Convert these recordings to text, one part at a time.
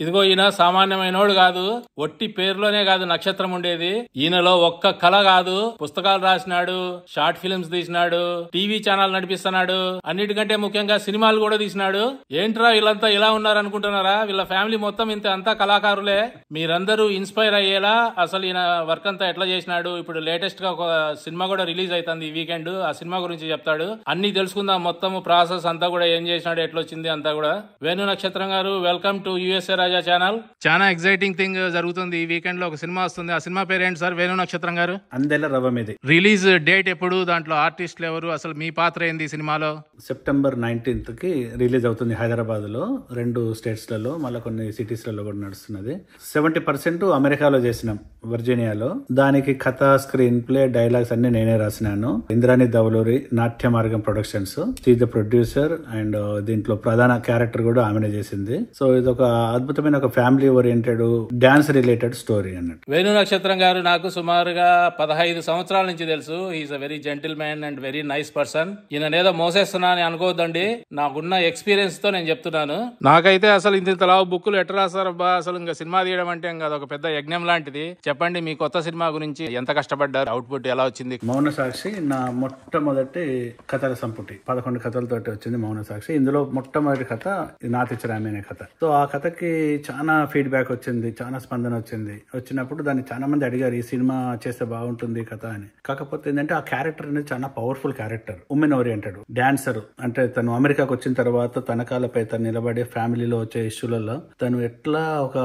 ఇదిగో ఈయన సామాన్యమైనోడు కాదు, ఒట్టి పేరులోనే కాదు నక్షత్రం ఉండేది. ఈయనలో ఒక్క కళ కాదు, పుస్తకాలు రాసినాడు, షార్ట్ ఫిల్మ్స్ తీసినాడు, టీవీ ఛానల్ నడిపిస్తున్నాడు, అన్నిటికంటే ముఖ్యంగా సినిమాలు కూడా తీసినాడు. ఏంట్రా వీళ్ళంతా ఇలా ఉన్నారు అనుకుంటున్నారా? వీళ్ళ ఫ్యామిలీ మొత్తం ఇంత అంతా కళాకారులే. మీరందరూ ఇన్స్పైర్ అయ్యేలా అసలు ఈయన వర్క్ అంతా ఎట్లా చేసినాడు. ఇప్పుడు లేటెస్ట్ గా ఒక సినిమా కూడా రిలీజ్ అవుతుంది ఈ వీకెండ్. ఆ సినిమా గురించి చెప్తాడు. అన్ని తెలుసుకుందాం, మొత్తం ప్రాసెస్ అంతా కూడా ఏం చేసినాడు, ఎట్లొచ్చింది అంతా కూడా. వేణు నక్షత్రం గారు, welcome to USA Raja channel. చాలా ఎక్సైటింగ్ థింగ్ జరుగుతుంది. ఈ వీకెండ్ లో ఒక సినిమా వస్తుంది. ఆ సినిమా పేరేంటి సార్? వేణు నక్షత్రం గారు. అందెల రవ మీది. రిలీజ్ డేట్ ఎప్పుడు? దాంట్లో ఆర్టిస్టులు ఎవరు? అసలు మీ పాత్ర ఏంది ఈ సినిమాలో? సెప్టెంబర్ 19th కి రిలీజ్ అవుతుంది హైదరాబాద్ లో, 2 స్టేట్స్ లలో, మళ్ళీ కొన్ని సిటీస్ లలో కూడా నడుస్తున్నది. 70% అమెరికాలో చేసినాం, వర్జీనియాలో. దానికి కథ, స్క్రీన్ ప్లే, డైలాగ్స్ అన్ని నేనే రాసినాను. ఇంద్రాణి దవలూరి, నాట్య మార్గం productions, she the producer. And దీంట్లో ప్రధాన క్యారెక్టర్ కూడా ఆమెనే చేసింది. సో ఇది ఒక అద్భుతమైన ఒక family oriented dance related story అన్నట్టు. వేణు నక్షత్రం గారు నాకు సుమారుగా 15 సంవత్సరాల నుంచి తెలుసు. Is a very gentle man and very nice person. ఈయన ఏదో మోసేస్తున్నా అని అనుకోవద్దండి, నాకున్న ఎక్స్పీరియన్స్ తో నేను చెప్తున్నాను. నాకైతే అసలు ఇంత లావు బుక్కులు ఎట్లా రాస్తారబ్బా, అసలు ఇంకా సినిమా తీయడం అంటే ఇంకా అదొక పెద్ద యజ్ఞం లాంటిది. చెప్పండి మీ కొత్త సినిమా గురించి, ఎంత కష్టపడ్డారు, అవుట్పుట్ ఎలా వచ్చింది? మౌన సాక్షి నా మొట్టమొదటి కథల సంపుటి, 11 కథలతోటి వచ్చింది మౌన సాక్షి. ఇందులో మొట్టమొదటి కథ నాతిచరామి అనే కథ. సో ఆ కథకి చాలా ఫీడ్బ్యాక్ వచ్చింది, చాలా స్పందన వచ్చింది. వచ్చినప్పుడు దాన్ని చాలా మంది అడిగారు, ఈ సినిమా చేస్తే బాగుంటుంది కథ అని. కాకపోతే ఏంటంటే ఆ క్యారెక్టర్ అనేది చాలా powerful character, women oriented dancer. అంటే తను అమెరికాకు వచ్చిన తర్వాత తన కాళ్ళపై తను నిలబడి ఫ్యామిలీలో వచ్చే ఇష్యూలలో తను ఎట్లా ఒక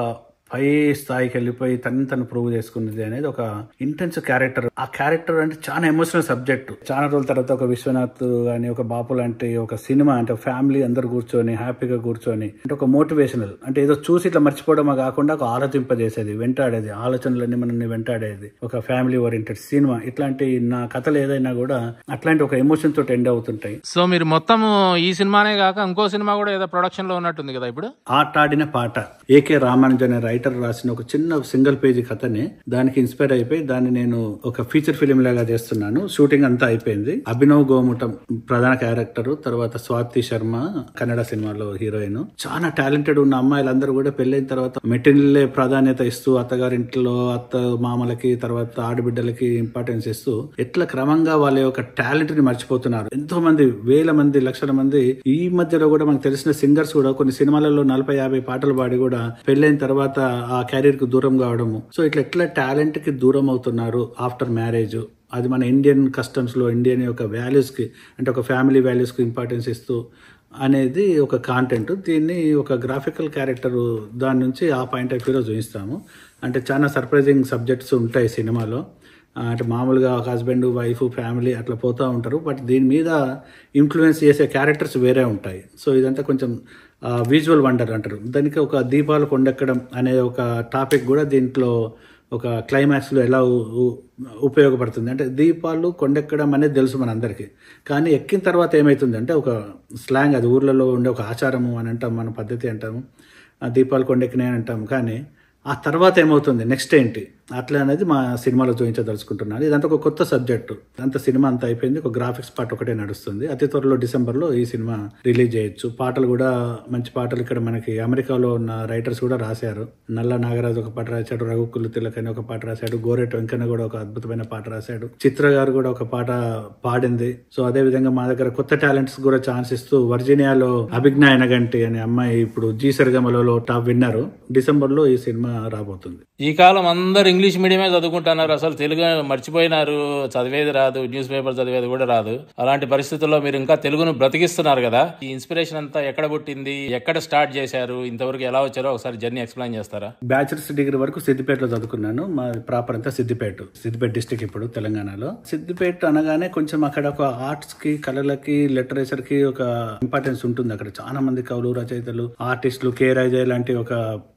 పై స్థాయికి వెళ్ళిపోయి తను ప్రూవ్ చేసుకున్నది అనేది ఒక ఇంటెన్స్ క్యారెక్టర్. ఆ క్యారెక్టర్ అంటే చాలా ఎమోషనల్ సబ్జెక్ట్. చాలా రోజుల తర్వాత ఒక విశ్వనాథ్ గాని, ఒక బాపు లాంటి ఒక సినిమా అంటే ఫ్యామిలీ అందరు కూర్చొని హ్యాపీగా కూర్చొని అంటే ఒక మోటివేషనల్, అంటే ఏదో చూసి ఇట్లా మర్చిపోవడమే కాకుండా ఒక ఆలోచింపజేసేది, వెంటాడేది, ఆలోచనలన్నీ మనల్ని వెంటాడేది ఒక ఫ్యామిలీ ఓరియంటెడ్ సినిమా. ఇట్లాంటి నా కథలు ఏదైనా కూడా అట్లాంటి ఒక ఎమోషన్ తోటి ఎండ్ అవుతుంటాయి. సో మీరు మొత్తం ఈ సినిమానే కాక ఇంకో సినిమా కూడా ఏదో ప్రొడక్షన్ లో ఉన్నట్టుంది కదా ఇప్పుడు? ఆటాడిన పాట, ఏకే రామానుజన్ రైటర్ రాసిన ఒక చిన్న సింగిల్ పేజీ కథని దానికి ఇన్స్పైర్ అయిపోయి దాన్ని నేను ఒక ఫీచర్ ఫిలిం లాగా చేస్తున్నాను. షూటింగ్ అంతా అయిపోయింది. అభినవ్ గోముటం ప్రధాన క్యారెక్టర్, తర్వాత స్వాతి శర్మ కన్నడ సినిమాలో హీరోయిన్. చాలా టాలెంటెడ్ ఉన్న అమ్మాయిలందరూ కూడా పెళ్ళైన తర్వాత మెటీరియల్ ప్రాధాన్యత ఇస్తూ అత్తగారింట్లో అత్త మామలకి తర్వాత ఆడబిడ్డలకి ఇంపార్టెన్స్ ఇస్తూ ఎట్లా క్రమంగా వాళ్ళ యొక్క టాలెంట్ ని మర్చిపోతున్నారు. ఎంతో మంది, వేల మంది, లక్షల మంది. ఈ మధ్యలో కూడా మనకు తెలిసిన సింగర్స్ కూడా కొన్ని సినిమాలలో 40-50 పాటలు పాడి కూడా పెళ్ళైన తర్వాత ఆ కెరీర్ కు దూరం కావడము. సో ఎట్లా టాలెంట్ కి దూరం అవుతున్నారు ఆఫ్టర్ మ్యారేజ్. అది మన ఇండియన్ కస్టమ్స్ లో, ఇండియన్ యొక్క వాల్యూస్ కి, అంటే ఒక ఫ్యామిలీ వాల్యూస్ కి ఇంపార్టెన్స్ ఇస్తూ అనేది ఒక కాంటెంట్. దీన్ని ఒక గ్రాఫికల్ క్యారెక్టర్ దాని నుంచి ఆ పాయింట్ ఆఫ్ వ్యూలో చూపిస్తాము. అంటే చాలా సర్ప్రైజింగ్ సబ్జెక్ట్స్ ఉంటాయి సినిమాలో. అంటే మామూలుగా ఒక హస్బెండ్ వైఫ్ ఫ్యామిలీ అట్లా పోతూ ఉంటారు, బట్ దీని మీద ఇన్ఫ్లుయెన్స్ చేసే క్యారెక్టర్స్ వేరే ఉంటాయి. సో ఇదంతా కొంచెం విజువల్ వండర్ అంటారు దానికి. ఒక దీపాలు కొండెక్కడం అనే ఒక టాపిక్ కూడా దీంట్లో ఒక క్లైమాక్స్లో ఎలా ఉపయోగపడుతుంది. అంటే దీపాలు కొండెక్కడం అనేది తెలుసు మనందరికీ, కానీ ఎక్కిన తర్వాత ఏమవుతుంది అంటే ఒక స్లాంగ్, అది ఊర్లలో ఉండే ఒక ఆచారము అని అంటాం, మన పద్ధతి అంటాము, దీపాలు కొండెక్కినాయి అని అంటాం. కానీ ఆ తర్వాత ఏమవుతుంది, నెక్స్ట్ ఏంటి, అట్లా అనేది మా సినిమాలో చూపించదలుచుకుంటున్నాను. ఇదంతా ఒక కొత్త సబ్జెక్టు. అంత సినిమా అంతా అయిపోయింది, ఒక గ్రాఫిక్స్ పార్ట్ ఒకటే నడుస్తుంది. అతి త్వరలో డిసెంబర్లో ఈ సినిమా రిలీజ్ చేయొచ్చు. పాటలు కూడా మంచి పాటలు ఇక్కడ మనకి అమెరికాలో ఉన్న రైటర్స్ కూడా రాశారు. నల్ల నాగరాజు ఒక పాట రాశాడు, రఘుకులు తిలక్ అని ఒక పాట రాశాడు, గోరెట్ వెంకన్న కూడా ఒక అద్భుతమైన పాట రాశాడు, చిత్ర గారు కూడా ఒక పాట పాడింది. సో అదే విధంగా మా దగ్గర కొత్త టాలెంట్స్ కూడా ఛాన్స్ ఇస్తూ వర్జీనియాలో అభిజ్ఞా ఎనగంటి అనే అమ్మాయి ఇప్పుడు జీ సరిగమలలో టాప్ విన్నర్. డిసెంబర్లో ఈ సినిమా రాబోతుంది. ఈ కాలం అందరు ఇంగ్లీష్ మీడియమే చదువుకుంటున్నారు, అసలు తెలుగు మర్చిపోయినారు, చదివేది రాదు, న్యూస్ పేపర్ చదివేది కూడా రాదు. అలాంటి పరిస్థితుల్లో మీరు ఇంకా తెలుగును బ్రతికిస్తున్నారు కదా. ఈ ఇన్స్పిరేషన్ అంతా ఎక్కడ పుట్టింది, ఎక్కడ స్టార్ట్ చేశారు, ఇంతవరకు ఎలా వచ్చారో ఒకసారి జర్నీ ఎక్స్ప్లెయిన్ చేస్తారా? బ్యాచిలర్స్ డిగ్రీ వరకు సిద్దిపేటలో చదువుకున్నాను. మా ప్రాపర్ అంతా సిద్దిపేట డిస్టిక్ ఇప్పుడు తెలంగాణలో. సిద్దిపేట అనగానే కొంచెం అక్కడ ఒక ఆర్ట్స్ కి, కళలకి, లిటరేచర్ కి ఒక ఇంపార్టెన్స్ ఉంటుంది. అక్కడ చాలా మంది కవులు, రచయితలు, ఆర్టిస్టులు, కే రాజయ్య లాంటి ఒక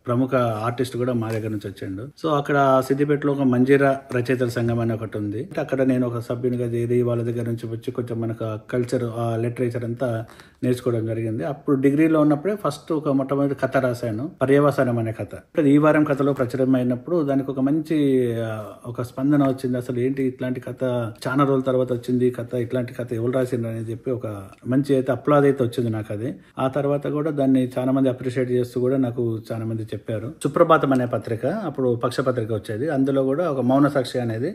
ప్రముఖ ఆర్టిస్ట్ కూడా మా దగ్గర నుంచి వచ్చాడు. సో అక్కడ సిద్దిపేటలో ఒక మంజీరా రచయితల సంఘం అని ఒకటి ఉంది. అక్కడ నేను ఒక సభ్యునిగా చేరి వాళ్ళ దగ్గర నుంచి వచ్చి కొంచెం మనకు కల్చర్, లిటరేచర్ అంతా నేర్చుకోవడం జరిగింది. అప్పుడు డిగ్రీలో ఉన్నప్పుడే ఫస్ట్ ఒక మొట్టమొదటి కథ రాశాను, పర్యవసానం అనే కథ. ఈ వారం కథలో ప్రచురమైనప్పుడు దానికి ఒక మంచి ఒక స్పందన వచ్చింది. అసలు ఏంటి ఇట్లాంటి కథ చాలా రోజుల తర్వాత వచ్చింది కథ, ఇట్లాంటి కథ ఎవరు రాసిండ్రు అని చెప్పి ఒక మంచి అయితే అప్లాజ్ అయితే వచ్చింది నాకు అది. ఆ తర్వాత కూడా దాన్ని చాలా మంది అప్రిషియేట్ చేస్తూ కూడా నాకు చాలా మంది చెప్పారు. సుప్రభాతం అనే పత్రిక, అప్పుడు పక్షపత్రిక వచ్చేది, అందులో కూడా ఒక మౌన సాక్షి అనేది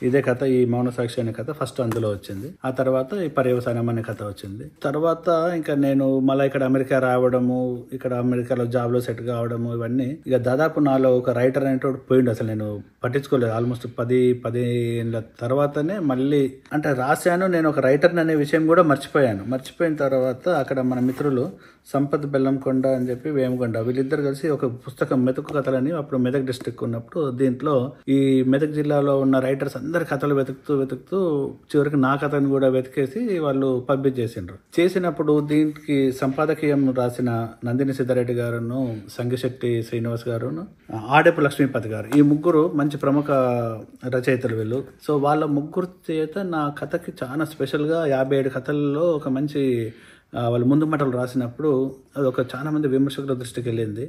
ఇదే కథ, ఈ మౌన సాక్షి అనే కథ ఫస్ట్ అందులో వచ్చింది. ఆ తర్వాత ఈ పర్యవసానం అనే కథ వచ్చింది. తర్వాత ఇంకా నేను మళ్ళీ ఇక్కడ అమెరికా రావడము, ఇక్కడ అమెరికాలో జాబ్ లో సెట్ కావడము, ఇవన్నీ ఇక దాదాపు నాలో ఒక రైటర్ అనేటోడు పోయిండు. అసలు నేను పట్టించుకోలేదు. ఆల్మోస్ట్ 10 ఏళ్ళ తర్వాతనే మళ్ళీ అంటే రాశాను. నేను ఒక రైటర్ అనే విషయం కూడా మర్చిపోయిన తర్వాత అక్కడ మన మిత్రులు సంపత్ బెల్లంకొండ అని చెప్పి వేమకొండ, వీళ్ళిద్దరు కలిసి ఒక పుస్తకం మెతుకు కథలని, అప్పుడు మెదక్ డిస్ట్రిక్ట్ ఉన్నప్పుడు, దీంట్లో ఈ మెదక్ జిల్లాలో ఉన్న రైటర్స్ అందరి కథలు వెతుకుతూ చివరికి నా కథను కూడా వెతికేసి వాళ్ళు పబ్లిష్ చేసినప్పుడు దీనికి సంపాదకీయం రాసిన నందిని సిద్ధారెడ్డి గారును, సంగిశెట్టి శ్రీనివాస్ గారును, ఆడేపు లక్ష్మీపతి గారు, ఈ ముగ్గురు మంచి ప్రముఖ రచయితలు వీళ్ళు. సో వాళ్ళ ముగ్గురు చేత నా కథకి చాలా స్పెషల్గా 57 కథల్లో ఒక మంచి వాళ్ళు ముందు మాటలు రాసినప్పుడు అది ఒక చాలా మంది విమర్శకుల దృష్టికి వెళ్ళింది.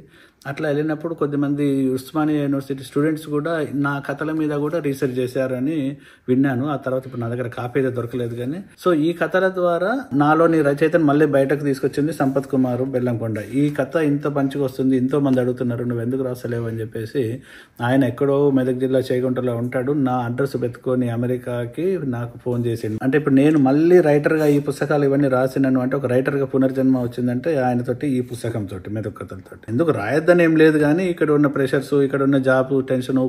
అట్లా వెళ్ళినప్పుడు కొద్దిమంది ఉస్మానియా యూనివర్సిటీ స్టూడెంట్స్ కూడా నా కథల మీద కూడా రీసెర్చ్ చేశారని విన్నాను. ఆ తర్వాత ఇప్పుడు నా దగ్గర కాపీ అయితే దొరకలేదు కానీ, సో ఈ కథల ద్వారా నాలోని రచయితను మళ్ళీ బయటకు తీసుకొచ్చింది సంపత్ కుమార్ బెల్లంకొండ. ఈ కథ ఇంత మంచిగా వస్తుంది, ఎంతో మంది అడుగుతున్నారు, నువ్వు ఎందుకు రాస్తలేవు అని చెప్పేసి, ఆయన ఎక్కడో మెదక్ జిల్లా చేగుంటలో ఉంటాడు, నా అడ్రస్ వెతుకొని అమెరికాకి నాకు ఫోన్ చేసిండు. అంటే ఇప్పుడు నేను మళ్ళీ రైటర్గా ఈ పుస్తకాలు ఇవన్నీ రాసినాను అంటే, ఒక రైటర్గా పునర్జన్మ వచ్చిందంటే ఆయనతోటి, ఈ పుస్తకంతో, మెదక్ కథలతో. ఎందుకు రాయొద్దని ఏం లేదు కానీ ఇక్కడ ఉన్న ప్రెషర్స్, ఇక్కడ ఉన్న జాబ్ టెన్షన్,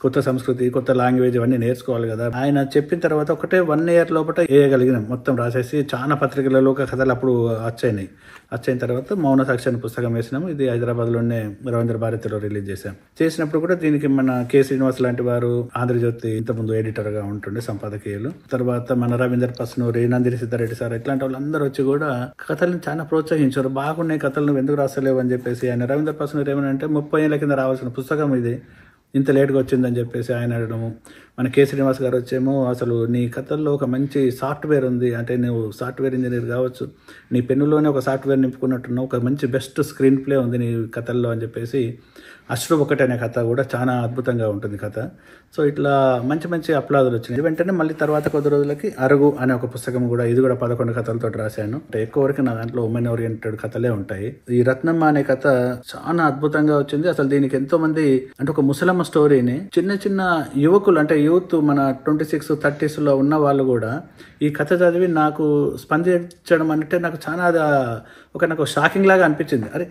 కొత్త సంస్కృతి, కొత్త లాంగ్వేజ్ ఇవన్నీ నేర్చుకోవాలి కదా. ఆయన చెప్పిన తర్వాత ఒకటే 1 year లోపల వేయగలిగినాం, మొత్తం రాసేసి చాలా పత్రికలలో కథలు అప్పుడు వచ్చిన తర్వాత మౌన సాక్షి అనే పుస్తకం వేసినాము. ఇది హైదరాబాద్లోనే రవీంద్ర భారతిలో రిలీజ్ చేసినప్పుడు కూడా దీనికి మన కె శ్రీనివాస్ లాంటి వారు, ఆంధ్రజ్యోతి ఇంతకుముందు ఎడిటర్గా ఉంటుండే సంపాదకీయులు, తర్వాత మన రవీంద్ర పస్నూరి, నందిని సిద్ధారెడ్డి సార్, ఇట్లాంటి వాళ్ళందరూ వచ్చి కూడా కథలను చాలా ప్రోత్సహించారు. బాగున్నాయి కథలు, నువ్వు ఎందుకు రాస్తలేవు అని చెప్పేసి. ఆయన రవీంద్ర పస్నూరి ఏమనంటే 30 ఏళ్ల కింద రావాల్సిన పుస్తకం ఇది, ఇంత లేట్గా వచ్చిందని చెప్పేసి ఆయన అడగడము. మన కె శ్రీనివాస్ గారు వచ్చేమో, అసలు నీ కథల్లో ఒక మంచి సాఫ్ట్వేర్ ఉంది, అంటే నువ్వు సాఫ్ట్వేర్ ఇంజనీర్ కావచ్చు, నీ పెన్నులోనే ఒక సాఫ్ట్వేర్ నింపుకున్నట్టున్నావు, ఒక మంచి బెస్ట్ స్క్రీన్ ప్లే ఉంది నీ కథల్లో అని చెప్పేసి. అశ్రు ఒకటి అనే కథ కూడా చాలా అద్భుతంగా ఉంటుంది కథ. సో ఇట్లా మంచి అప్లాదులు వచ్చినాయి. వెంటనే మళ్ళీ తర్వాత కొద్ది రోజులకి అరుగు అనే ఒక పుస్తకం కూడా, ఇది కూడా 11 కథలతో రాశాను. అంటే ఎక్కువ వరకు నా దాంట్లో ఉమెన్ ఓరియంటెడ్ కథలే ఉంటాయి. ఈ రత్నమ్మ అనే కథ చాలా అద్భుతంగా వచ్చింది. అసలు దీనికి ఎంతో మంది, అంటే ఒక ముసలమ్మ స్టోరీని చిన్న యువకులు, అంటే యూత్ మన 26, 30s లో ఉన్న వాళ్ళు కూడా ఈ కథ చదివి నాకు స్పందించడం అంటే నాకు చాలా నాకు షాకింగ్ లాగా అనిపించింది. అరే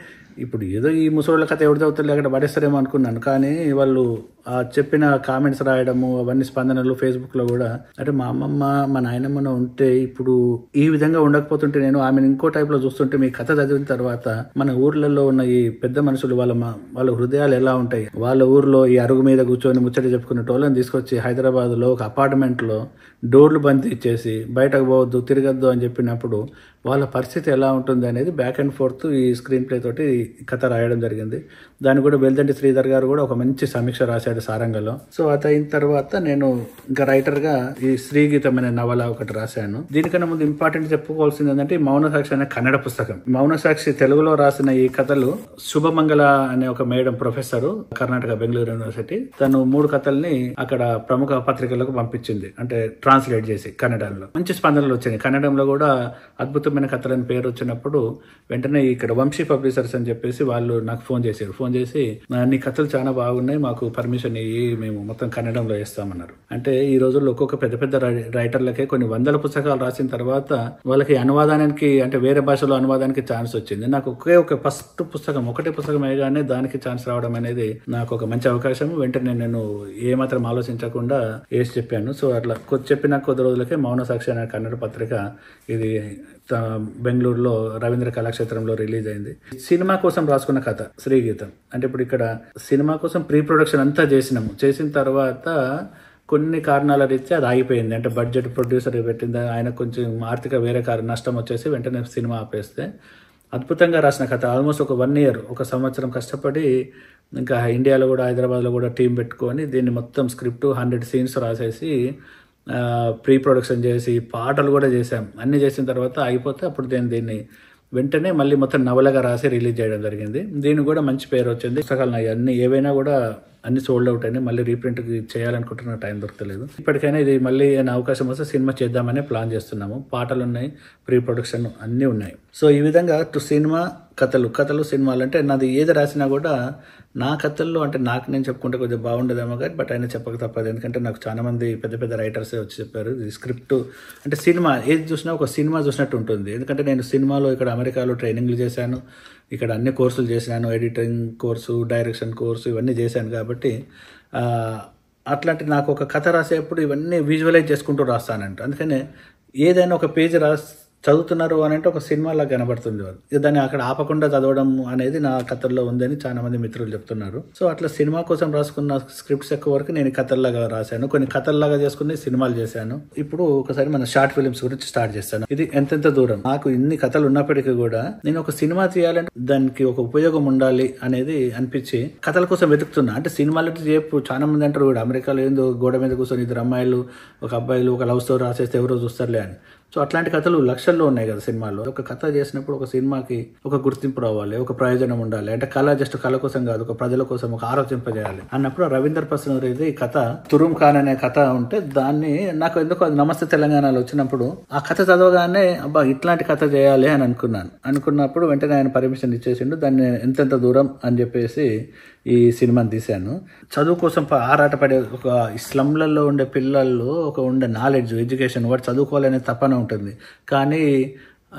ఇప్పుడు ఏదో ఈ ముసలోళ్ళ కథ ఎవరు చదువుతారు అక్కడ పడేస్తారేమో అనుకున్నాను, కానీ వాళ్ళు చెప్పిన కామెంట్స్ రాయడము, అవన్నీ స్పందనలు ఫేస్బుక్లో కూడా, అంటే మా అమ్మమ్మ మా నాయనమ్మను ఉంటే ఇప్పుడు ఈ విధంగా ఉండకపోతుంటే, నేను ఆమెను ఇంకో టైప్లో చూస్తుంటే, మీ కథ చదివిన తర్వాత మన ఊర్లలో ఉన్న ఈ పెద్ద మనుషులు వాళ్ళ హృదయాలు ఎలా ఉంటాయి, వాళ్ళ ఊర్లో ఈ అరుగు మీద కూర్చొని ముచ్చట చెప్పుకునే వాళ్ళని తీసుకొచ్చి హైదరాబాద్లో ఒక అపార్ట్మెంట్లో డోర్లు బంద్ ఇచ్చేసి బయటకు పోవద్దు, తిరగద్దు అని చెప్పినప్పుడు వాళ్ళ పరిస్థితి ఎలా ఉంటుంది అనేది బ్యాక్ అండ్ ఫోర్త్ ఈ స్క్రీన్ ప్లే తోటి కథ రాయడం జరిగింది. దాన్ని కూడా వెల్దండి శ్రీధర్ గారు కూడా ఒక మంచి సమీక్ష రాశాడు సారంగలో. సో అది అయిన తర్వాత నేను ఇంకా రైటర్గా ఈ శ్రీగీతం అనే నవల ఒకటి రాశాను. దీనికన్నా ముందు ఇంపార్టెంట్ చెప్పుకోవాల్సింది ఏంటంటే, మౌన సాక్షి అనే కన్నడ పుస్తకం. మౌన సాక్షి తెలుగులో రాసిన ఈ కథలు శుభమంగళ అనే ఒక madam, professor, Karnataka Bengaluru university, తను 3 కథల్ని అక్కడ ప్రముఖ పత్రికలకు పంపించింది, అంటే ట్రాన్స్లేట్ చేసి కన్నడంలో. మంచి స్పందనలు వచ్చినాయి. కన్నడంలో కూడా అద్భుతమైన కథలని పేరు వచ్చినప్పుడు వెంటనే ఇక్కడ వంశీ పబ్లిషర్స్ అని చెప్పేసి వాళ్ళు నాకు ఫోన్ చేసి నీ కథలు చాలా బాగున్నాయి, మాకు పర్మిషన్ ఇయ్యి, మేము మొత్తం కన్నడంలో వేస్తామన్నారు. అంటే ఈ రోజుల్లో ఒక్కొక్క పెద్ద రైటర్లకే కొన్ని 100 పుస్తకాలు రాసిన తర్వాత వాళ్ళకి అనువాదానికి, అంటే వేరే భాషలో అనువాదానికి ఛాన్స్ వచ్చింది. నాకు ఒకటే పుస్తకం వేయగానే దానికి ఛాన్స్ రావడం అనేది నాకు ఒక మంచి అవకాశం. వెంటనే నేను ఏమాత్రం ఆలోచించకుండా వేసి చెప్పాను. సో అట్లా చెప్పిన కొద్ది రోజులకే మౌన సాక్షి అనే కన్నడ పత్రిక ఇది బెంగళూరులో రవీంద్ర కళాక్షేత్రంలో రిలీజ్ అయింది. సినిమా కోసం రాసుకున్న కథ శ్రీగీతం. అంటే ఇప్పుడు ఇక్కడ సినిమా కోసం ప్రీ ప్రొడక్షన్ అంతా చేసిన తర్వాత కొన్ని కారణాల రీత్యా అది ఆగిపోయింది. అంటే బడ్జెట్ ప్రొడ్యూసర్ పెట్టింది, ఆయన కొంచెం ఆర్థిక వేరే నష్టం వచ్చేసి వెంటనే సినిమా ఆపేస్తే, అద్భుతంగా రాసిన కథ. ఆల్మోస్ట్ ఒక 1 year, 1 సంవత్సరం కష్టపడి ఇంకా ఇండియాలో కూడా హైదరాబాద్లో కూడా టీం పెట్టుకొని దీన్ని మొత్తం స్క్రిప్ట్ 100 scenes రాసేసి ప్రీ ప్రొడక్షన్ చేసి పాటలు కూడా చేసాం. అన్ని చేసిన తర్వాత అయిపోతే అప్పుడు దీన్ని వెంటనే మళ్ళీ మొత్తం నవలగా రాసి రిలీజ్ చేయడం జరిగింది. దీనికి కూడా మంచి పేరు వచ్చింది. పుస్తకాలు అన్ని ఏవైనా కూడా అన్ని సోల్డ్ అవుట్ అయినాయి. మళ్ళీ రీప్రింట్ చేయాలనుకుంటున్న టైం దొరకలేదు. ఇప్పటికైనా ఇది మళ్ళీ ఏమైనా అవకాశం వస్తే సినిమా చేద్దామని ప్లాన్ చేస్తున్నాము. పాటలు ఉన్నాయి, ప్రీ ప్రొడక్షన్ అన్నీ ఉన్నాయి. సో ఈ విధంగా సినిమా కథలు సినిమాలు అంటే నాది ఏది రాసినా కూడా నా కథల్లో అంటే నాకు నేను చెప్పుకుంటే కొంచెం బాగుండేదేమో కానీ బట్ ఆయన చెప్పక తప్పదు. ఎందుకంటే నాకు చాలా మంది పెద్ద పెద్ద రైటర్సే వచ్చి చెప్పారు ఈ స్క్రిప్ట్ అంటే సినిమా ఏది చూసినా ఒక సినిమా చూసినట్టు ఉంటుంది. ఎందుకంటే నేను సినిమాలో ఇక్కడ అమెరికాలో ట్రైనింగ్లు చేశాను, ఇక్కడ అన్ని కోర్సులు చేశాను, ఎడిటింగ్ కోర్సు, డైరెక్షన్ కోర్సు ఇవన్నీ చేశాను. కాబట్టి అట్లాంటి నాకు ఒక కథ రాసేప్పుడు ఇవన్నీ విజువలైజ్ చేసుకుంటూ రాస్తానంట. అందుకనే ఏదైనా ఒక పేజీ చదువుతున్నారు అని అంటే ఒక సినిమాలా కనబడుతుంది. దాన్ని అక్కడ ఆపకుండా చదవడం అనేది నా కథల్లో ఉందని చాలా మంది మిత్రులు చెప్తున్నారు. సో అట్లా సినిమా కోసం రాసుకున్న స్క్రిప్ట్స్ ఎక్కువ వరకు నేను కథల్లాగా రాశాను, కొన్ని కథల్లాగా చేసుకుని సినిమాలు చేశాను. ఇప్పుడు ఒకసారి మన షార్ట్ ఫిలిమ్స్ గురించి స్టార్ట్ చేస్తాను. ఇది ఎంతెంత దూరం. నాకు ఇన్ని కథలు ఉన్నప్పటికీ కూడా నేను ఒక సినిమా తీయాలంటే దానికి ఒక ఉపయోగం ఉండాలి అనేది అనిపించి కథల కోసం వెతుకుతున్నా. అంటే సినిమాలు చెప్పు చాలా మంది అంటారు కూడా అమెరికాలో ఏందో గోడ మీద కూర్చొని ఇద్దరు అమ్మాయిలు ఒక అబ్బాయిలు ఒక లవ్ స్టోరీ రాసేస్తే ఎవరో చూస్తారులే అని. సో అట్లాంటి కథలు లక్షల్లో ఉన్నాయి కదా సినిమాల్లో. ఒక కథ చేసినప్పుడు ఒక సినిమాకి ఒక గుర్తింపు రావాలి, ఒక ప్రయోజనం ఉండాలి. అంటే కళ జస్ట్ కళ కోసం కాదు, ఒక ప్రజల కోసం ఒక ఆలోచింపజేయాలి అన్నప్పుడు రవీందర్ ప్రసాద్ అయితే ఈ కథ తురుమ్ ఖాన్ అనే కథ ఉంటే దాన్ని నాకు ఎందుకు అది నమస్తే తెలంగాణలో వచ్చినప్పుడు ఆ కథ చదవగానే అబ్బా ఇట్లాంటి కథ చేయాలి అని అనుకున్నప్పుడు వెంటనే ఆయన పర్మిషన్ ఇచ్చేసిండు. దాన్ని ఎంతెంత దూరం అని చెప్పేసి ఈ సినిమాని తీశాను. చదువు కోసం ఆరాటపడే ఒక స్లమ్లలో ఉండే పిల్లల్లో ఒక ఉండే నాలెడ్జ్, ఎడ్యుకేషన్, వాడు చదువుకోవాలనే తపన ఉంటుంది. కానీ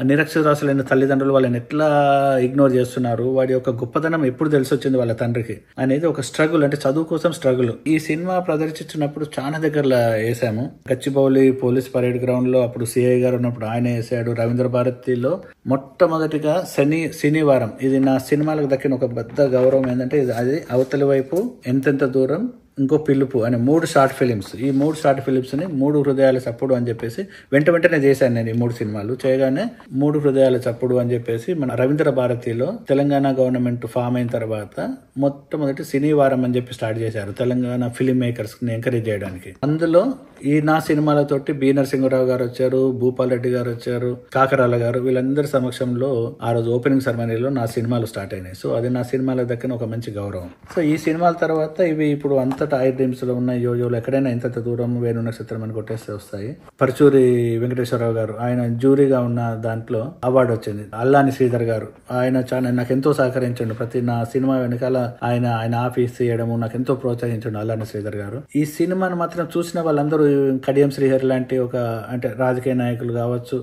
నిరక్షరాస్యులైన తల్లిదండ్రులు వాళ్ళని ఎట్లా ఇగ్నోర్ చేస్తున్నారు, వాడి యొక్క గొప్పతనం ఎప్పుడు తెలిసి వచ్చింది వాళ్ళ తండ్రికి అనేది ఒక స్ట్రగుల్. అంటే చదువు కోసం స్ట్రగుల్. ఈ సినిమా ప్రదర్శించినప్పుడు చాలా దగ్గరలో వేసాము. గచ్చిబౌలి పోలీస్ పరేడ్ గ్రౌండ్ లో అప్పుడు సిఐ గారు ఉన్నప్పుడు ఆయన వేసాడు. రవీంద్ర భారతిలో మొట్టమొదటిగా శనివారం ఇది నా సినిమాలకు దక్కిన ఒక పెద్ద గౌరవం ఏంటంటే అది అవతలి వైపు ఎంతెంత దూరం ఇంకో పిలుపు అనే 3 షార్ట్ ఫిలిమ్స్. ఈ 3 షార్ట్ ఫిలిమ్స్ని 3 హృదయాల చప్పుడు అని చెప్పేసి వెంటనే చేశాను నేను. ఈ 3 సినిమాలు చేయగానే 3 హృదయాల చప్పుడు అని చెప్పేసి మన రవీంద్ర భారతిలో తెలంగాణ గవర్నమెంట్ ఫామ్ అయిన తర్వాత మొట్టమొదటి శనివారం అని చెప్పి స్టార్ట్ చేశారు తెలంగాణ ఫిలిం మేకర్స్ ని ఎంకరేజ్ చేయడానికి. అందులో ఈ నా సినిమాలతోటి బి నరసింహరావు గారు వచ్చారు, భూపాల్ రెడ్డి గారు వచ్చారు, కాకరాల గారు, వీళ్ళందరి సమక్షంలో ఆ రోజు ఓపెనింగ్ సెరమనీలో నా సినిమాలు స్టార్ట్ అయినాయి. సో అది నా సినిమాలకు దక్కిన ఒక మంచి గౌరవం. సో ఈ సినిమాల తర్వాత ఇవి ఇప్పుడు అంతటా ఐ డ్రీమ్స్ లో ఉన్న యోజోలు ఎక్కడైనా ఎంత దూరం, వేణు నక్షత్రం అని కొట్టేస్తే వస్తాయి. పరచూరి వెంకటేశ్వరరావు గారు ఆయన జ్యూరీగా ఉన్న దాంట్లో అవార్డు వచ్చింది. అల్లాని శ్రీధర్ గారు ఆయన చాలా నాకు ఎంతో సహకరించండు. ప్రతి నా సినిమా వెనకాల ఆయన ఆఫీస్ చేయడము నాకు ఎంతో ప్రోత్సహించండు అల్లాని శ్రీధర్ గారు. ఈ సినిమాను మాత్రం చూసిన వాళ్ళందరూ కడియం శ్రీహరి లాంటి ఒక అంటే రాజకీయ నాయకులు కావచ్చు,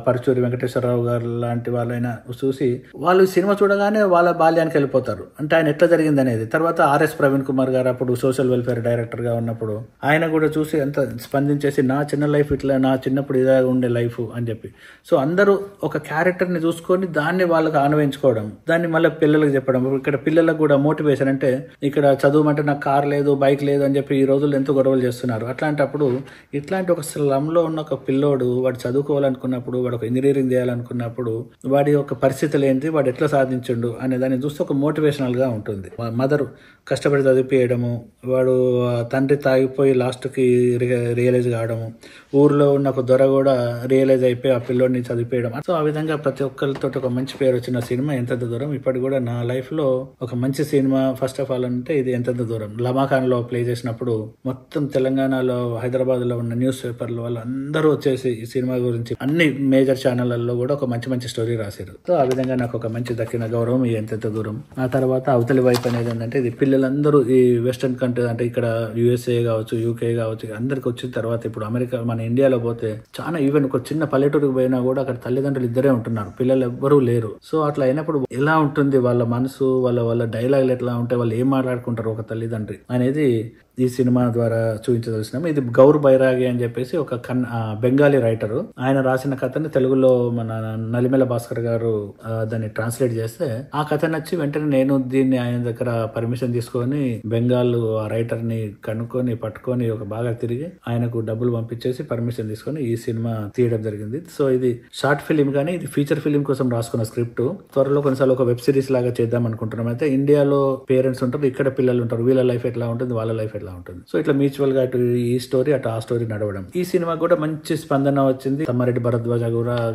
పరచూరి వెంకటేశ్వరరావు గారు లాంటి వాళ్ళైనా చూసి వాళ్ళు సినిమా చూడగానే వాళ్ళ బాల్యానికి వెళ్ళిపోతారు. అంటే ఆయన ఎట్లా జరిగింది అనేది. తర్వాత ఆర్ఎస్ ప్రవీణ్ కుమార్ గారు అప్పుడు సోషల్ వెల్ఫేర్ డైరెక్టర్ గా ఉన్నప్పుడు ఆయన కూడా చూసి ఎంత స్పందించేసి నా చిన్న లైఫ్ ఇట్లా, నా చిన్నప్పుడు ఇదే ఉండే లైఫ్ అని చెప్పి. సో అందరూ ఒక క్యారెక్టర్ ని చూసుకొని దాన్ని వాళ్ళకి ఆన్వయించుకోవడం, దాన్ని మళ్ళీ పిల్లలకు చెప్పడం. ఇక్కడ పిల్లలకు కూడా మోటివేషన్ అంటే ఇక్కడ చదువుమంటే నాకు కార్ లేదు, బైక్ లేదు అని చెప్పి ఈ రోజుల్లో ఎంతో గొడవలు చేస్తున్నారు. అట్లాంటప్పుడు ఇట్లాంటి ఒక స్లమ్ లో ఉన్న ఒక పిల్లోడు వాడు చదువుకోవాలనుకున్నప్పుడు, వాడు ఒక ఇంజనీరింగ్ చేయాలనుకున్నప్పుడు వాడి యొక్క పరిస్థితులు ఏంటి, వాడు ఎట్లా సాధించండు అనే దాన్ని చూస్తే ఒక మోటివేషనల్ గా ఉంటుంది. మదర్ కష్టపడి చదివించడము, వాడు తండ్రి తాగిపోయి లాస్ట్ కి రియలైజ్ కావడము, ఊర్లో ఉన్న ఒక దొర కూడా రియలైజ్ అయిపోయి ఆ పిల్లోడిని చదివించడం. సో ఆ విధంగా ప్రతి ఒక్కరితో ఒక మంచి పేరు వచ్చిన సినిమా ఎంతెంత దూరం. ఇప్పటి కూడా నా లైఫ్ లో ఒక మంచి సినిమా ఫస్ట్ ఆఫ్ ఆల్ అంటే ఇది ఎంతెంత దూరం. లమాఖాన్ లో ప్లే చేసినప్పుడు మొత్తం తెలంగాణలో, హైదరాబాద్ లో ఉన్న న్యూస్ పేపర్ల వాళ్ళు అందరూ వచ్చేసి ఈ సినిమా గురించి అన్ని మేజర్ ఛానళ్లలో కూడా ఒక మంచి స్టోరీ రాశారు. సో ఆ విధంగా నాకు ఒక మంచి దక్కిన గౌరవం ఈ ఎంతెంత దూరం. ఆ తర్వాత అవతలి వైపు అనేది ఏంటంటే ఇది పిల్లలందరూ ఈ వెస్టర్న్ కంట్రీ అంటే ఇక్కడ యుఎస్ఏ కావచ్చు, యూకే కావచ్చు, అందరికి వచ్చిన తర్వాత ఇప్పుడు అమెరికా మన ఇండియాలో పోతే చాలా ఈవెన్ ఒక చిన్న పల్లెటూరుకి పోయినా కూడా అక్కడ తల్లిదండ్రులు ఇద్దరే ఉంటున్నారు, పిల్లలు ఎవ్వరూ లేరు. సో అట్లా అయినప్పుడు ఎలా ఉంటుంది వాళ్ళ మనసు, వాళ్ళ డైలాగులు ఎట్లా ఉంటాయి, వాళ్ళు ఏం మాట్లాడుకుంటారు ఒక తల్లిదండ్రి అనేది ఈ సినిమా ద్వారా చూపించదలిసినాము. ఇది గౌర్ బైరాగి అని చెప్పేసి ఒక బెంగాలీ రైటరు, ఆయన రాసిన కథని తెలుగులో మన నలిమెల భాస్కర్ గారు దాన్ని ట్రాన్స్లేట్ చేస్తే ఆ కథ నచ్చి వెంటనే నేను దీన్ని ఆయన దగ్గర పర్మిషన్ తీసుకొని బెంగాల్ ఆ రైటర్ ని కనుక్కొని పట్టుకొని ఒక బాగా తిరిగి ఆయనకు డబ్బులు పంపించేసి పర్మిషన్ తీసుకొని ఈ సినిమా తీయడం జరిగింది. సో ఇది షార్ట్ ఫిలిం కానీ ఇది ఫీచర్ ఫిలిం కోసం రాసుకున్న స్క్రిప్ట్. త్వరలో కొన్నిసార్లు ఒక వెబ్ సిరీస్ లాగా చేద్దాం అనుకుంటున్నాం. అయితే ఇండియాలో పేరెంట్స్ ఉంటారు, ఇక్కడ పిల్లలు ఉంటారు, వీళ్ళ లైఫ్ ఎట్లా ఉంటుంది, వాళ్ళ లైఫ్ ఎట్లా అట్లా ఉంటుంది. సో ఇట్లా మ్యూచువల్ గా అటు ఈ స్టోరీ అటు ఆ స్టోరీ నడవడం. ఈ సినిమా కూడా మంచి స్పందన వచ్చింది. తమ్మారెడ్డి భరద్వాజ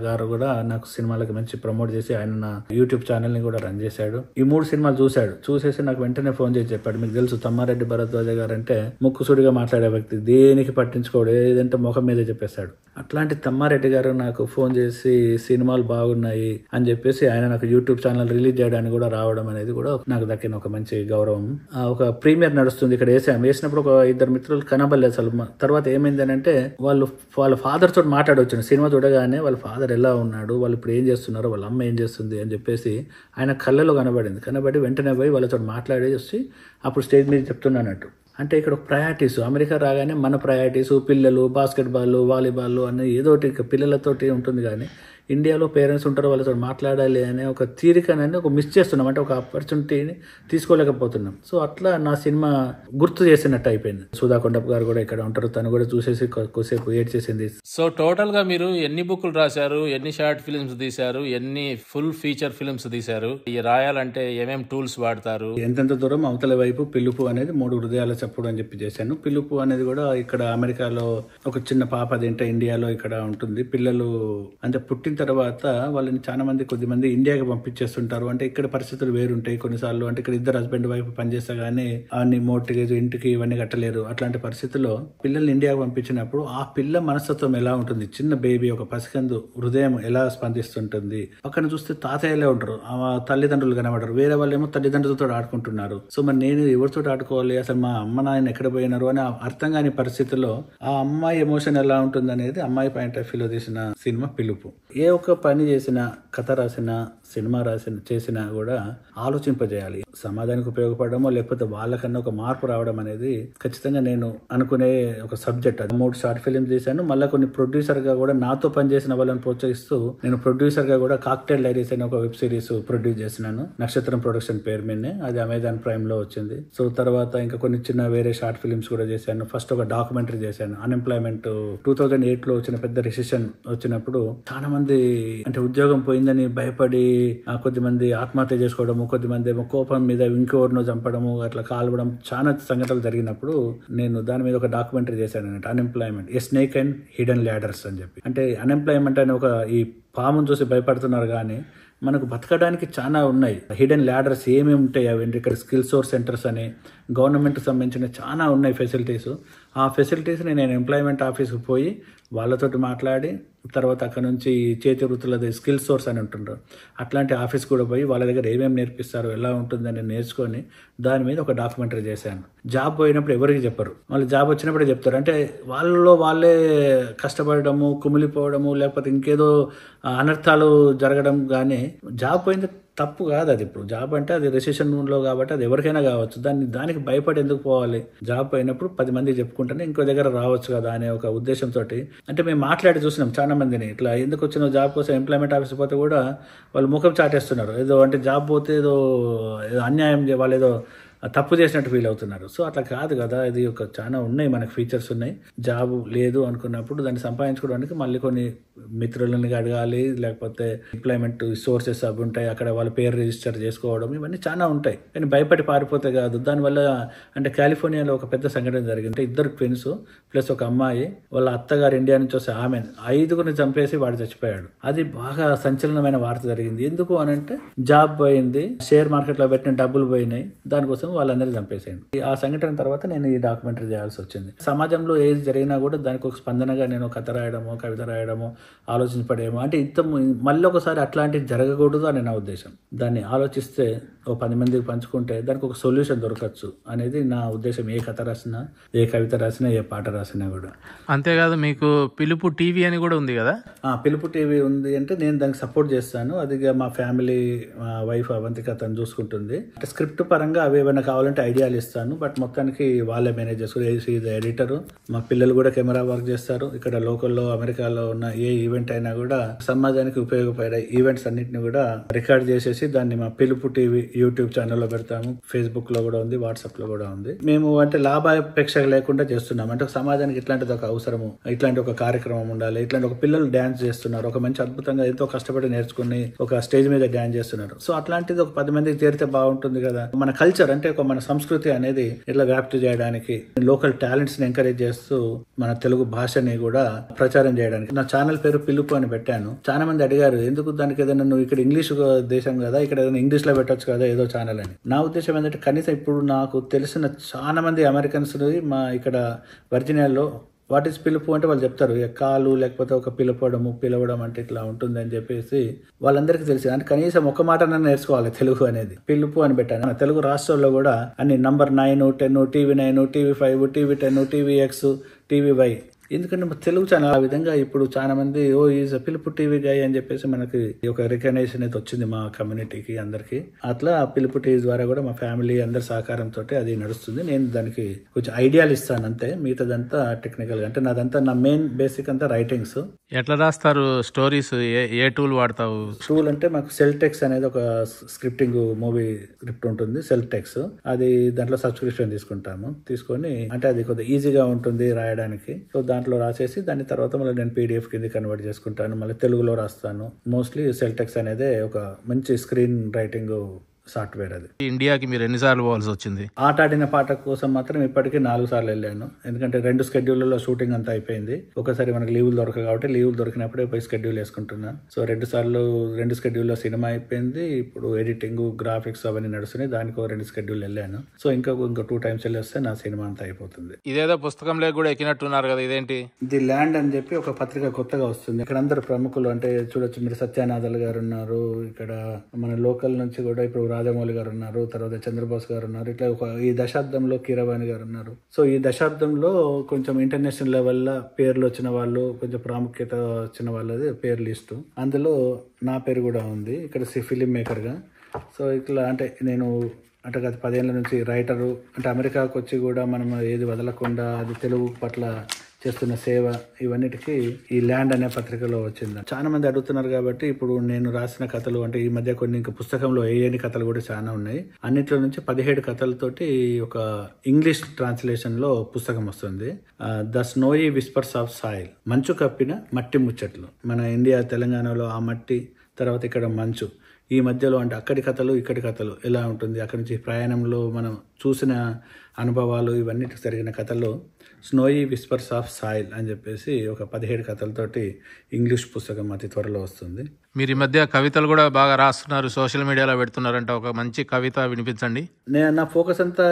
గారు కూడా నాకు సినిమాలకి మంచి ప్రమోట్ చేసి ఆయన నా యూట్యూబ్ ఛానల్ ని కూడా రన్ చేశాడు. ఈ 3 సినిమాలు చూసేసి నాకు వెంటనే ఫోన్ చేసి చెప్పాడు, మీకు తెలుసు తమ్మారెడ్డి భరద్వాజ గారు అంటే ముక్కుసూడిగా మాట్లాడే వ్యక్తి, దేనికి పట్టించుకోడు, ఏదంటే ముఖం మీద చెప్పేస్తాడు. అట్లాంటి తమ్మారెడ్డి గారు నాకు ఫోన్ చేసి సినిమాలు బాగున్నాయి అని చెప్పేసి ఆయన నాకు యూట్యూబ్ ఛానల్ రిలీజ్ చేయడానికి కూడా రావడం అనేది కూడా నాకు దక్కిన ఒక మంచి గౌరవం. ఒక ప్రీమియర్ నడుస్తుంది ఇక్కడ వేసినప్పుడు ఒక 2 మిత్రులు కనబడలేదు అసలు. తర్వాత ఏమైంది అంటే వాళ్ళ ఫాదర్ తోటి మాట్లాడొచ్చాను. సినిమా చూడగానే వాళ్ళ ఫాదర్ ఎలా ఉన్నాడు, వాళ్ళు ఇప్పుడు ఏం చేస్తున్నారు, వాళ్ళ అమ్మ ఏం చేస్తుంది అని చెప్పేసి ఆయన కళ్ళలో కనబడి వెంటనే పోయి వాళ్ళతో మాట్లాడి వచ్చి అప్పుడు స్టేజ్ మీద చెప్తున్నానట్టు. అంటే ఇక్కడ ప్రయారిటీస్ అమెరికా రాగానే మన ప్రయారిటీస్ పిల్లలు, బాస్కెట్బాల్, వాలీబాల్ అనే ఏదో పిల్లలతోటి ఉంటుంది. కానీ ఇండియాలో పేరెంట్స్ ఉంటారు, వాళ్ళతో మాట్లాడాలి అనే ఒక తీరికనని ఒక మిస్ చేస్తున్నాం, అంటే ఒక ఆపర్చునిటీని తీసుకోలేకపోతున్నాం. సో అట్లా నా సినిమా గుర్తు చేసినట్టు అయిపోయింది. సుధా కొండప్ గారు కూడా ఇక్కడ ఉంటారు, తను కూడా చూసేసి కొద్దిసేపు ఏడ్ చేసింది. సో టోటల్ గా మీరు ఎన్ని బుక్లు రాశారు, ఎన్ని షార్ట్ ఫిల్మ్స్ తీశారు, ఎన్ని ఫుల్ ఫీచర్ ఫిల్మ్స్ తీశారు, ఈ రాయాలంటే ఏమేం టూల్స్ వాడతారు? ఎంతెంత దూరం అవతల వైపు పిలుపు అనేది 3 హృదయాల చప్పుడు అని చెప్పి చేశాను. పిలుపు అనేది కూడా ఇక్కడ అమెరికాలో ఒక చిన్న పాప అదేంటే ఇండియాలో ఇక్కడ ఉంటుంది. పిల్లలు అంటే పుట్టిన తర్వాత వాళ్ళని చాలా మంది కొద్దిమంది ఇండియాకి పంపించేస్తుంటారు. అంటే ఇక్కడ పరిస్థితులు వేరుంటాయి కొన్నిసార్లు. అంటే ఇక్కడ ఇద్దరు హస్బెండ్ వైఫ్ పనిచేస్తా గానీ అన్ని మోర్టిగేజ్ ఇంటికి ఇవన్నీ కట్టలేరు. అట్లాంటి పరిస్థితుల్లో పిల్లల్ని ఇండియాకి పంపించినప్పుడు ఆ పిల్ల మనస్తత్వం ఎలా ఉంటుంది, చిన్న బేబీ ఒక పసికందు హృదయం ఎలా స్పందిస్తుంటుంది. పక్కన చూస్తే తాతయ్యలే ఉంటారు, తల్లిదండ్రులు కనబడరు, వేరే వాళ్ళు ఏమో తల్లిదండ్రులతో ఆడుకుంటున్నారు. సో మరి నేను ఎవరితో ఆడుకోవాలి, అసలు మా అమ్మ నాయన ఎక్కడ పోయినారు అని అర్థం కాని పరిస్థితుల్లో ఆ అమ్మాయి ఎమోషన్ ఎలా ఉంటుంది అనేది అమ్మాయి పాయింట్ ఆఫ్ వ్యూలో తీసిన సినిమా పిలుపు. ఏ ఒక్క పని చేసినా, కథ రాసినా, సినిమా చేసినా కూడా ఆలోచింపజేయాలి. సమాజానికి ఉపయోగపడమో లేకపోతే వాళ్ళకన్నా ఒక మార్పు రావడం అనేది ఖచ్చితంగా నేను అనుకునే ఒక సబ్జెక్ట్. అది 3 షార్ట్ ఫిల్మ్స్ చేశాను. మళ్ళీ కొన్ని ప్రొడ్యూసర్ గా కూడా నాతో పనిచేసిన వాళ్ళని ప్రోత్సహిస్తూ నేను ప్రొడ్యూసర్ గా కూడా కాక్టైల్ డైరీస్ అనే ఒక వెబ్ సిరీస్ ప్రొడ్యూస్ చేసినాను, నక్షత్రం ప్రొడక్షన్ పేరు మీదనే. అది అమెజాన్ ప్రైమ్ లో వచ్చింది. సో తర్వాత ఇంకా కొన్ని చిన్న వేరే షార్ట్ ఫిల్మ్స్ కూడా చేశాను. ఫస్ట్ ఒక డాక్యుమెంటరీ చేశాను. అన్ఎంప్లాయ్మెంట్ 2008 లో వచ్చిన పెద్ద రిసెషన్ వచ్చినప్పుడు చాలా మంది అంటే ఉద్యోగం పోయిందని భయపడి కొద్దిమంది ఆత్మహత్య చేసుకోవడము, కొద్దిమంది ఏమో కోపం మీద ఇంకెవరినో చంపడము, అట్లా కాల్వడం చాలా సంఘటనలు జరిగినప్పుడు నేను దాని మీద ఒక డాక్యుమెంటరీ చేశాను అన్నట్టు. Unemployment a snake and hidden ladders అని చెప్పి. అంటే అన్ఎంప్లాయ్మెంట్ అనే ఒక ఈ పామును చూసి భయపడుతున్నారు కానీ మనకు బతకడానికి చాలా ఉన్నాయి. హిడెన్ ల్యాడర్స్ ఏమేమి ఉంటాయి అవి ఇక్కడ స్కిల్ సోర్స్ సెంటర్స్ అని గవర్నమెంట్కి సంబంధించిన చాలా ఉన్నాయి ఫెసిలిటీస్. ఆ ఫెసిలిటీస్ని నేను ఎంప్లాయ్మెంట్ ఆఫీస్కి పోయి వాళ్ళతోటి మాట్లాడి తర్వాత అక్కడ నుంచి చేతి వృత్తులది స్కిల్ సోర్స్ అని ఉంటుండ్రు, అట్లాంటి ఆఫీస్ కూడా పోయి వాళ్ళ దగ్గర ఏమేమి నేర్పిస్తారు, ఎలా ఉంటుందని నేర్చుకొని దాని మీద ఒక డాక్యుమెంటరీ చేశాను. జాబ్ పోయినప్పుడు ఎవరికి చెప్పరు, వాళ్ళు జాబ్ వచ్చినప్పుడే చెప్తారు. అంటే వాళ్ళలో వాళ్ళే కష్టపడము, కుమిలిపోవడము, లేకపోతే ఇంకేదో అనర్థాలు జరగడం. కానీ జాబ్ పోయింది తప్పు కాదు అది. ఇప్పుడు జాబ్ అంటే అది రెసిషన్లో కాబట్టి అది ఎవరికైనా కావచ్చు. దానికి భయపడి ఎందుకు పోవాలి? జాబ్ అయినప్పుడు 10 మంది చెప్పుకుంటేనే ఇంకో దగ్గర రావచ్చు కదా అనే ఒక ఉద్దేశంతో అంటే మేము మాట్లాడి చూసినాం చాలా మందిని. ఇట్లా ఎందుకు వచ్చిన జాబ్ కోసం ఎంప్లాయ్మెంట్ ఆఫీస్ పోతే కూడా వాళ్ళు ముఖం చాటేస్తున్నారు. ఏదో అంటే జాబ్ పోతే ఏదో అన్యాయం, వాళ్ళు ఏదో తప్పు చేసినట్టు ఫీల్ అవుతున్నారు. సో అట్లా కాదు కదా, ఇది ఒక చాలా ఉన్నాయి, మనకు ఫీచర్స్ ఉన్నాయి. జాబ్ లేదు అనుకున్నప్పుడు దాన్ని సంపాదించుకోవడానికి మళ్ళీ కొన్ని మిత్రులని అడగాలి, లేకపోతే ఎంప్లాయ్మెంట్ సోర్సెస్ అవి ఉంటాయి, అక్కడ వాళ్ళ పేరు రిజిస్టర్ చేసుకోవడం, ఇవన్నీ చాలా ఉంటాయి. కానీ భయపడి పారిపోతే కాదు. దానివల్ల అంటే కాలిఫోర్నియాలో ఒక పెద్ద సంఘటన జరిగింది. 2 ట్విన్స్ ప్లస్ ఒక అమ్మాయి, వాళ్ళ అత్తగారు ఇండియా నుంచి వస్తే ఆమె 5గురిని చంపేసి వాడు చచ్చిపోయాడు. అది బాగా సంచలనమైన వార్త జరిగింది. ఎందుకు అని అంటే జాబ్ పోయింది, షేర్ మార్కెట్లో పెట్టిన డబ్బులు పోయినాయి, దానికోసం వాళ్ళందరినీ చంపేసాను. ఆ సంఘటన తర్వాత నేను ఈ డాక్యుమెంటరీ చేయాల్సి వచ్చింది. సమాజంలో ఏది జరిగినా కూడా దానికి ఒక స్పందనగా నేను కథ రాయడమో, కవిత రాయడమో, ఆలోచించడమో, అంటే మళ్ళీ ఒకసారి అట్లాంటివి జరగకూడదు అని నా ఉద్దేశం. దాన్ని ఆలోచిస్తే ఓ 10 మందికి పంచుకుంటే దానికి ఒక సొల్యూషన్ దొరకచ్చు అనేది నా ఉద్దేశం. ఏ కథ రాసినా, ఏ కవిత రాసినా, ఏ పాట రాసినా కూడా. అంతేకాదు మీకు పిలుపు టీవీ అని కూడా ఉంది కదా? పిలుపు టీవీ ఉంది అంటే నేను దానికి సపోర్ట్ చేస్తాను. అది మా ఫ్యామిలీ, మా వైఫ్ అవంతిక తను చూసుకుంటుంది. అంటే స్క్రిప్ట్ పరంగా అవి ఏమైనా కావాలంటే ఐడియాలు ఇస్తాను, బట్ మొత్తానికి వాళ్ళే మేనేజ్ చేస్తారు. ఎడిటరు, మా పిల్లలు కూడా కెమెరా వర్క్ చేస్తారు. ఇక్కడ లోకల్లో అమెరికాలో ఉన్న ఏ ఈవెంట్ అయినా కూడా సమాజానికి ఉపయోగపడే ఈవెంట్స్ అన్నింటినీ కూడా రికార్డ్ చేసేసి దాన్ని మా పిలుపు టీవీ యూట్యూబ్ ఛానల్లో పెడతాము, ఫేస్బుక్ లో కూడా ఉంది, వాట్సాప్ లో కూడా ఉంది. మేము అంటే లాభాపేక్ష లేకుండా చేస్తున్నాం. అంటే సమాజానికి ఇట్లాంటిది ఒక అవసరము, ఇట్లాంటి ఒక కార్యక్రమం ఉండాలి, ఇట్లాంటి ఒక పిల్లలు డ్యాన్స్ చేస్తున్నారు, ఒక మంచి అద్భుతంగా ఎంతో కష్టపడి నేర్చుకుని ఒక స్టేజ్ మీద డ్యాన్స్ చేస్తున్నారు. సో అట్లాంటిది ఒక 10 మందికి చేరితే బాగుంటుంది కదా. మన కల్చర్ అంటే ఒక మన సంస్కృతి అనేది ఇట్లా వ్యాప్తి చేయడానికి, లోకల్ టాలెంట్స్ ని ఎంకరేజ్ చేస్తూ మన తెలుగు భాషని కూడా ప్రచారం చేయడానికి నా ఛానల్ పేరు పిలుపు అని పెట్టాను. చాలా మంది అడిగారు, ఎందుకు దానికి ఏదైనా నువ్వు ఇక్కడ ఇంగ్లీష్ దేశం కదా, ఇక్కడ ఏదైనా ఇంగ్లీష్ లో పెట్టొచ్చు కదా ఏదో ఛానల్ అని. నా ఉద్దేశం ఏంటంటే కనీసం ఇప్పుడు నాకు తెలిసిన చాలా మంది అమెరికన్స్ మా ఇక్కడ వర్జీనియాలో వాట్ ఈస్ పిలుపు అంటే వాళ్ళు చెప్తారు, కాలు లేకపోతే ఒక పిలవడం అంటే ఇట్లా ఉంటుంది అని చెప్పేసి వాళ్ళందరికీ తెలిసి, అంటే కనీసం ఒక మాట నేర్చుకోవాలి తెలుగు అనేది. పిలుపు అని పెట్టాను. మన తెలుగు రాష్ట్రాల్లో కూడా అన్ని number 9, 10, TV 9, TV 5, TV 10, TV X, TV Y. ఎందుకంటే తెలుగు ఛానల్ ఆ విధంగా ఇప్పుడు చాలా మంది ఈజ్ పిలుపు టీవీ గాయ్ అని చెప్పేసి మనకి ఒక రికగ్నైజేషన్ అయితే వచ్చింది మా కమ్యూనిటీకి అందరికి. అట్లా పిలుపు టీవీ ద్వారా కూడా మా ఫ్యామిలీ అందరి సహకారంతో అది నడుస్తుంది. నేను దానికి కొంచెం ఐడియాలు ఇస్తాను అంతే, మిగతాదంతా టెక్నికల్ గా. అంటే నాదంతా నా మెయిన్ బేసిక్ అంతా రైటింగ్స్. ఎట్లా రాస్తారు స్టోరీస్? ఏ టూల్ వాడతావు? టూల్ అంటే మాకు సెల్టెక్స్ అనేది ఒక స్క్రిప్టింగ్ మూవీ స్క్రిప్ట్ ఉంటుంది, సెల్టెక్స్. అది దాంట్లో సబ్స్క్రిప్షన్ తీసుకొని అంటే అది కొద్దిగా ఈజీగా ఉంటుంది రాయడానికి. సో దాంట్లో రాసేసి దాని తర్వాత మళ్ళీ నేను PDF కింద కన్వర్ట్ చేసుకుంటాను, మళ్ళీ తెలుగులో రాస్తాను. మోస్ట్లీ సెల్టెక్స్ అనేది ఒక మంచి స్క్రీన్ రైటింగ్ సాఫ్ట్వేర్. అది ఇండియాకి మీరు ఎన్నిసార్లు పోవాల్సి వచ్చింది? ఆట ఆడిన పాట కోసం మాత్రం ఇప్పటికీ 4 సార్లు వెళ్ళాను. ఎందుకంటే 2 స్కెడ్యూల్లో షూటింగ్ అంతా అయిపోయింది. ఒకసారి మనకి లీవులు దొరకవు కాబట్టి లీవులు దొరికినప్పుడే పోయి స్కెడ్యూల్ వేసుకుంటున్నాను. సో 2 స్కెడ్యూల్లో సినిమా అయిపోయింది. ఇప్పుడు ఎడిటింగ్, గ్రాఫిక్స్ అవన్నీ నడుస్తున్నాయి. దానికి 2 స్కెడ్యూల్ వెళ్ళాను. సో ఇంకా 2 టైమ్స్ వెళ్ళొస్తే నా సినిమా అంతా అయిపోతుంది. ఇదేదో పుస్తకంలో కూడా ఎక్కినట్టున్నారు కదా, ఇదేంటి? ది ల్యాండ్ అని చెప్పి ఒక పత్రిక కొత్తగా వస్తుంది. ఇక్కడ అందరు ప్రముఖులు అంటే చూడొచ్చు మీరు, సత్యానాథల్ గారు ఉన్నారు, ఇక్కడ మన లోకల్ నుంచి కూడా ఇప్పుడు రాజమౌళి గారు ఉన్నారు, తర్వాత చంద్రబోస్ గారు ఉన్నారు. ఇట్లా ఈ దశాబ్దంలో కీరవాణి గారు ఉన్నారు. సో ఈ దశాబ్దంలో కొంచెం ఇంటర్నేషనల్ లెవెల్లో పేర్లు వచ్చిన వాళ్ళు, కొంచెం ప్రాముఖ్యత వచ్చిన వాళ్ళది పేరు లిస్టు. అందులో నా పేరు కూడా ఉంది ఇక్కడ ఫిలిం మేకర్ గా. సో ఇట్లా అంటే నేను అంటే గత 10 ఏళ్ల నుంచి రైటరు, అంటే అమెరికాకు వచ్చి కూడా మనం ఏది వదలకుండా అది తెలుగు పట్ల చేస్తున్న సేవ, ఇవన్నిటికీ ఈ ల్యాండ్ అనే పత్రికలో వచ్చింది. చాలా మంది అడుగుతున్నారు కాబట్టి ఇప్పుడు నేను రాసిన కథలు అంటే ఈ మధ్య కొన్ని ఇంకా పుస్తకంలో వేయని కథలు కూడా చాలా ఉన్నాయి. అన్నిట్లో నుంచి 17 కథలతోటి ఒక ఇంగ్లీష్ ట్రాన్స్లేషన్ లో పుస్తకం వస్తుంది. ద స్నోయీ విస్పర్స్ ఆఫ్ సాయిల్, మంచు కప్పిన మట్టి ముచ్చట్లు. మన ఇండియా తెలంగాణలో ఆ మట్టి, తర్వాత ఇక్కడ మంచు, ఈ మధ్యలో అంటే అక్కడి కథలు ఇక్కడి కథలు ఎలా ఉంటుంది, అక్కడి నుంచి ప్రయాణంలో మనం చూసిన అనుభవాలు, ఇవన్నీ జరిగిన కథల్లో స్నోయీ విస్పర్స్ ఆఫ్ సాయిల్ అని చెప్పేసి ఒక 17 కథలతోటి ఇంగ్లీష్ పుస్తకం అతి త్వరలో వస్తుంది. మీరు ఈ మధ్య కవితలు కూడా బాగా రాస్తున్నారు, సోషల్ మీడియాలో పెడుతున్నారంట. ఒక మంచి కవిత వినిపించండి. నా ఫోకస్ అంతా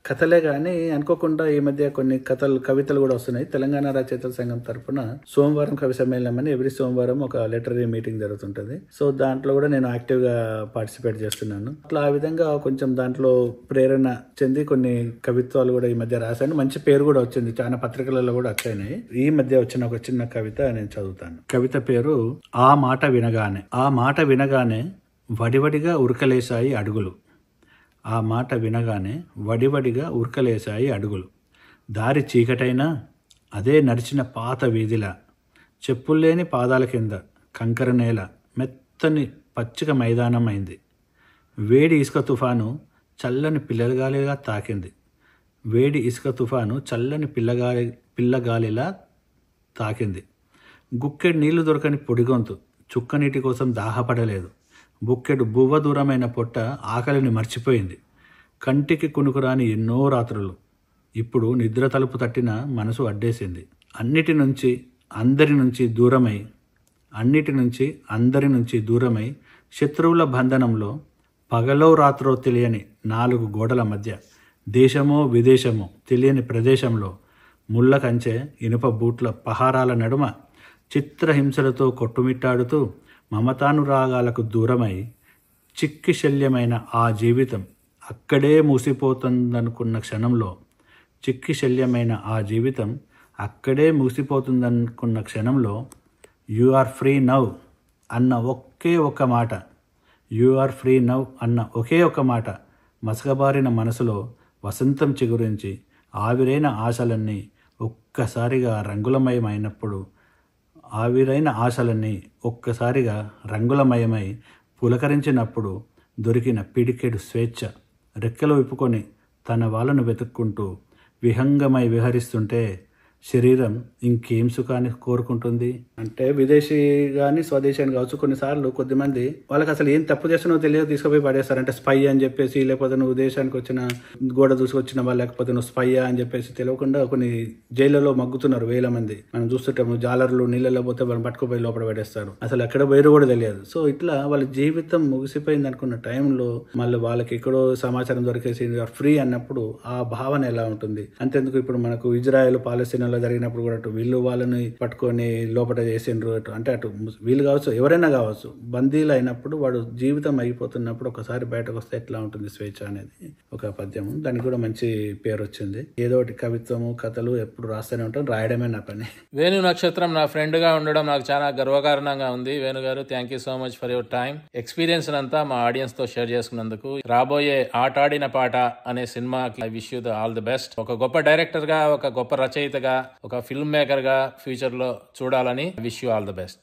కథలే కానీ అనుకోకుండా ఈ మధ్య కొన్ని కవితలు కూడా వస్తున్నాయి. తెలంగాణ రచయితల సంఘం తరఫున సోమవారం కవి సమ్మేళనం అని ఎవ్రీ సోమవారం ఒక లిటరీ మీటింగ్ జరుగుతుంటది. సో దాంట్లో కూడా నేను యాక్టివ్ గా పార్టిసిపేట్ చేస్తున్నాను. అట్లా ఆ విధంగా కొంచెం దాంట్లో ప్రేరణ చెంది కొన్ని కవిత్వాలు కూడా ఈ మధ్య రాశాను. మంచి పేరు కూడా వచ్చింది, చాలా పత్రికలలో కూడా వచ్చాయి. ఈ మధ్య వచ్చిన ఒక చిన్న కవిత నేను చదువుతాను. కవిత పేరు ఆ మాట వినగానే. ఆ మాట వినగానే వడివడిగా ఉరకలేశాయి అడుగులు. ఆ మాట వినగానే వడివడిగా ఉరకలేశాయి అడుగులు. దారి చీకటైనా అదే నడిచిన పాత వీధిలా, చెప్పుల్లేని పాదాల కింద కంకర నేల మెత్తని పచ్చిక మైదానం అయింది. వేడి ఇసుక తుఫాను చల్లని పిల్లగాలిలా తాకింది. వేడి ఇసుక తుఫాను చల్లని పిల్లగాలిలా తాకింది. గుక్కెడు నీళ్లు దొరకని పొడిగొంతు చుక్క నీటి కోసం దాహపడలేదు. బుక్కెడు బువ్వ దూరమైన పొట్ట ఆకలిని మర్చిపోయింది. కంటికి కునుకురాని ఎన్నో రాత్రులు ఇప్పుడు నిద్ర తలుపు తట్టిన మనసు అడ్డేసింది. అన్నిటి నుంచి అందరి నుంచి దూరమై శత్రువుల బంధనంలో పగలో రాత్రో తెలియని 4 గోడల మధ్య, దేశమో విదేశమో తెలియని ప్రదేశంలో, ముళ్ళ కంచె ఇనుప బూట్ల పహారాల నడుమ చిత్రహింసలతో కొట్టుమిట్టాడుతూ మమతానురాగాలకు దూరమై చిక్కి శల్యమైన ఆ జీవితం అక్కడే మూసిపోతుందనుకున్న క్షణంలో యు ఆర్ ఫ్రీ నౌ అన్న ఒకే ఒక మాట మసకబారిన మనసులో వసంతం చిగురించి ఆవిరైన ఆశలన్నీ ఒక్కసారిగా రంగులమయమై పులకరించినప్పుడు దొరికిన పిడికెడు స్వేచ్ఛ రెక్కలు విప్పుకొని తన వాళ్ళను వెతుక్కుంటూ విహంగమై విహరిస్తుంటే శరీరం ఇంకేం సుఖాన్ని కోరుకుంటుంది. అంటే విదేశీ కానీ స్వదేశీ అని కావచ్చు, కొన్నిసార్లు కొద్దిమంది వాళ్ళకి అసలు ఏం తప్పు చేస్తున్నావో తెలియదు తీసుకుపోయి పడేస్తారు. అంటే స్పై అని చెప్పేసి, లేకపోతే నువ్వు దేశానికి వచ్చిన గోడ దూసుకొచ్చినవా, లేకపోతే నువ్వు స్పైయా అని చెప్పేసి తెలియకుండా కొన్ని జైళ్ళలో మగ్గుతున్నారు వేల మంది. మనం చూస్తుంటాము, జాలర్లు నీళ్ళలో పోతే వాళ్ళని పట్టుకుపోయి లోపల పడేస్తారు, అసలు ఎక్కడ పోయారో కూడా తెలియదు. సో ఇట్లా వాళ్ళ జీవితం ముగిసిపోయింది అనుకున్న టైంలో మళ్ళీ వాళ్ళకి ఎక్కడో సమాచారం దొరికేసి ఫ్రీ అన్నప్పుడు ఆ భావన ఎలా ఉంటుంది. అంతేందుకు ఇప్పుడు మనకు ఇజ్రాయెల్ పాలస్తీనా జరిగినప్పుడు కూడా అటు వీళ్ళు వాళ్ళని పట్టుకొని లోపల చేసిండ్రు, అంటే అటు వీళ్ళు కావచ్చు ఎవరైనా కావచ్చు, బందీలు అయినప్పుడు వాడు జీవితం అయిపోతున్నప్పుడు ఒకసారి బయటకు వస్తే ఎట్లా ఉంటుంది స్వేచ్ఛ అనేది ఒక పద్యము. దానికి కూడా మంచి పేరు వచ్చింది. ఏదో ఒకటి కవిత్వము కథలు ఎప్పుడు రాస్తూనే ఉంటాం, రాయడమే నా పని. వేణు నక్షత్రం నా ఫ్రెండ్ గా ఉండడం నాకు చాలా గర్వకారణంగా ఉంది. వేణు గారు, thank you so much for your time. Experience అంతా మా ఆడియన్స్ తో షేర్ చేసుకున్నందుకు. రాబోయే ఆటాడిన పాట అనే సినిమాకి I wish you the all the best. ఒక గొప్ప డైరెక్టర్ గా, ఒక గొప్ప రచయితగా, ఒక ఫిల్మ్ మేకర్ గా ఫ్యూచర్ లో చూడాలని wish you all the best.